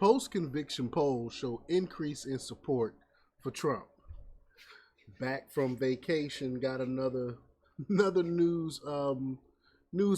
Post-conviction polls show increase in support for Trump. Back from vacation, got another news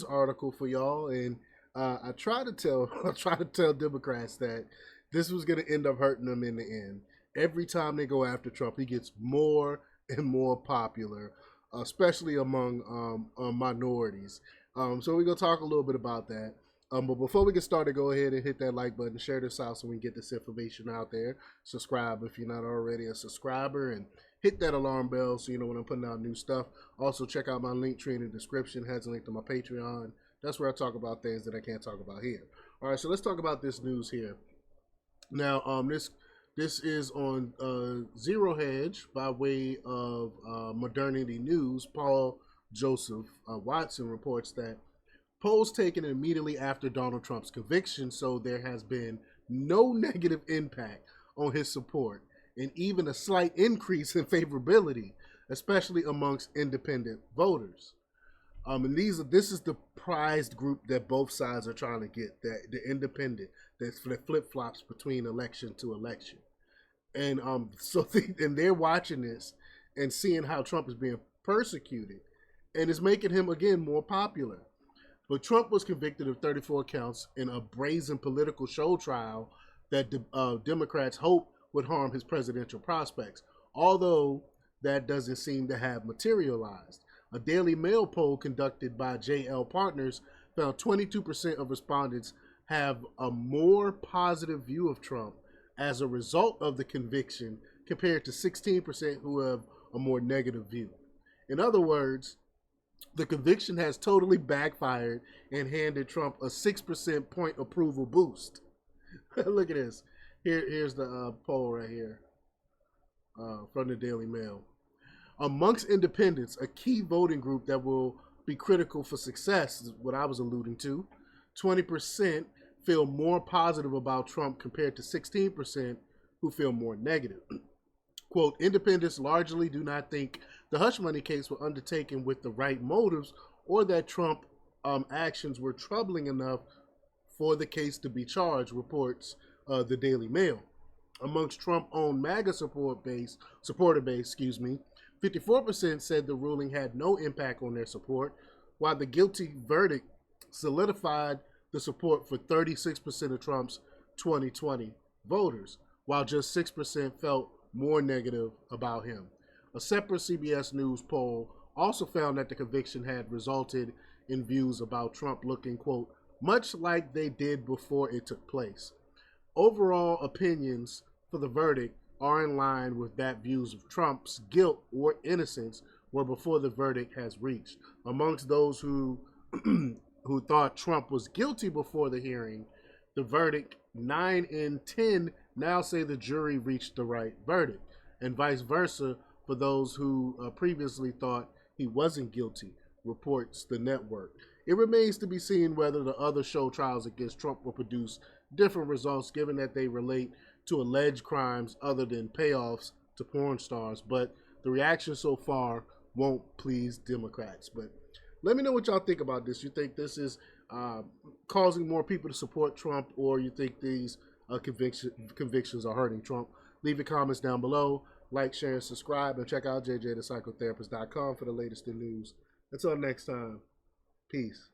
article for y'all, and I try to tell I try to tell Democrats that this was going to end up hurting them in the end. Every time they go after Trump, he gets more and more popular, especially among minorities. So we're gonna talk a little bit about that. But before we get started, go ahead and hit that like button, share this out so we can get this information out there. Subscribe if you're not already a subscriber, and hit that alarm bell so you know when I'm putting out new stuff. Also, check out my link tree in the description. It has a link to my Patreon. That's where I talk about things that I can't talk about here. All right, so let's talk about this news here. Now, this is on Zero Hedge by way of Modernity News. Paul Joseph Watson reports that polls taken immediately after Donald Trump's conviction, so there has been no negative impact on his support, and even a slight increase in favorability, especially amongst independent voters. And this is the prized group that both sides are trying to get, that the independent that flip flops between election to election, and and they're watching this and seeing how Trump is being persecuted, and it's making him again more popular. But Trump was convicted of 34 counts in a brazen political show trial that Democrats hope would harm his presidential prospects, although that doesn't seem to have materialized. A Daily Mail poll conducted by JL Partners found 22% of respondents have a more positive view of Trump as a result of the conviction compared to 16% who have a more negative view. In other words, the conviction has totally backfired and handed Trump a 6% point approval boost. Look at this. Here's the poll right here from the Daily Mail. Amongst independents, a key voting group that will be critical for success is what I was alluding to. 20% feel more positive about Trump compared to 16% who feel more negative. Quote, independents largely do not think the hush money case was undertaken with the right motives or that Trump actions were troubling enough for the case to be charged, reports the Daily Mail. Amongst Trump-owned MAGA supporter base, 54% said the ruling had no impact on their support, while the guilty verdict solidified the support for 36% of Trump's 2020 voters, while just 6% felt more negative about him. A separate CBS News poll also found that the conviction had resulted in views about Trump looking, quote, much like they did before it took place. Overall opinions for the verdict are in line with that views of Trump's guilt or innocence were before the verdict has reached. Amongst those who who thought Trump was guilty before the hearing, the verdict, 9 in 10 now say the jury reached the right verdict, and vice versa for those who previously thought he wasn't guilty, reports the network. It remains to be seen whether the other show trials against Trump will produce different results, given that they relate to alleged crimes other than payoffs to porn stars, but the reaction so far won't please Democrats. But let me know what y'all think about this. You think this is causing more people to support Trump, or you think these convictions are hurting Trump? Leave your comments down below. Like, share, and subscribe, and check out jjthepsychotherapist.com for the latest in news. Until next time, peace.